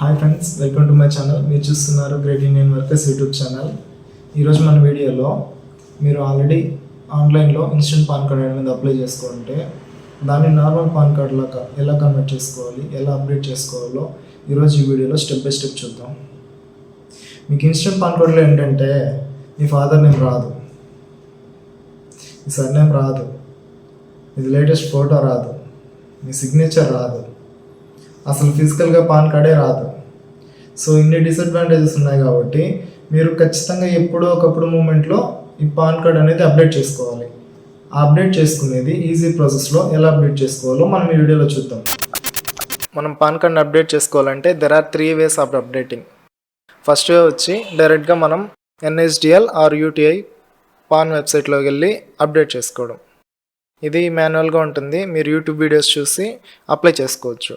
Hi friends, welcome to my channel. మీరు చూస్తున్నారు great Indian workers YouTube channel. ఈరోజు మన వీడియోలో మీరు ఆల్రెడీ ఆన్లైన్లో ఇన్స్టెంట్ పాన్ కార్డ్ అనేది అప్లై చేసుకుంటే దాన్ని నార్మల్ పాన్ కార్డ్లాగా ఎలా కన్వర్ట్ చేసుకోవాలి, ఎలా అప్డేట్ చేసుకోవాలో ఈరోజు ఈ వీడియోలో స్టెప్ బై స్టెప్ చూద్దాం. మీకు ఇన్స్టెంట్ పాన్ కార్డ్లో ఏంటంటే మీ ఫాదర్ నేమ్ రాదు, మీ సర్ నేమ్ రాదు, ఇది లేటెస్ట్ ఫోటో రాదు, మీ సిగ్నేచర్ రాదు, అసలు ఫిజికల్గా పాన్ కార్డే రాదు. సో ఇన్ని డిసడ్వాంటేజెస్ ఉన్నాయి కాబట్టి మీరు ఖచ్చితంగా ఎప్పుడో ఒకప్పుడు మూమెంట్లో ఈ పాన్ కార్డ్ అనేది అప్డేట్ చేసుకోవాలి. ఆ అప్డేట్ చేసుకునేది ఈజీ ప్రాసెస్లో ఎలా అప్డేట్ చేసుకోవాలో మనం ఈ వీడియోలో చూద్దాం. మనం పాన్ కార్డ్ని అప్డేట్ చేసుకోవాలంటే there are 3 ways of updating. First way వచ్చి డైరెక్ట్గా మనం NSDL ఆర్ UTI పాన్ వెబ్సైట్లోకి వెళ్ళి అప్డేట్ చేసుకోవడం. ఇది మాన్యువల్గా ఉంటుంది, మీరు యూట్యూబ్ వీడియోస్ చూసి అప్లై చేసుకోవచ్చు.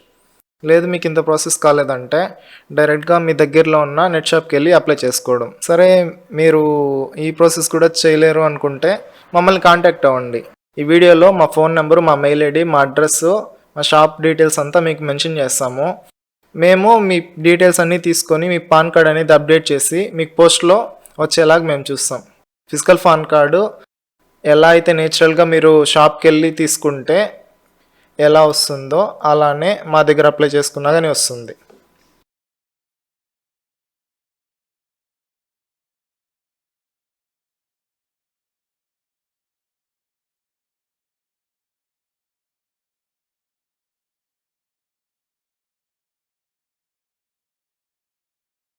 లేదు మీకు ఇంత ప్రాసెస్ కాలేదంటే డైరెక్ట్గా మీ దగ్గరలో ఉన్న నెట్ షాప్కి వెళ్ళి అప్లై చేసుకోవడం. సరే మీరు ఈ ప్రాసెస్ కూడా చేయలేరు అనుకుంటే మమ్మల్ని కాంటాక్ట్ అవ్వండి. ఈ వీడియోలో మా ఫోన్ నెంబరు, మా మెయిల్ ఐడి, మా అడ్రస్, మా షాప్ డీటెయిల్స్ అంతా మీకు మెన్షన్ చేస్తాము. మేము మీ డీటెయిల్స్ అన్నీ తీసుకొని మీ పాన్ కార్డ్ అనేది అప్డేట్ చేసి మీకు పోస్ట్లో వచ్చేలాగా మేము చూస్తాం. ఫిజికల్ పాన్ కార్డు ఎలా అయితే నేచురల్గా మీరు షాప్కి వెళ్ళి తీసుకుంటే ఎలా వస్తుందో అలానే మా దగ్గర అప్లై చేసుకున్నా కానీ వస్తుంది.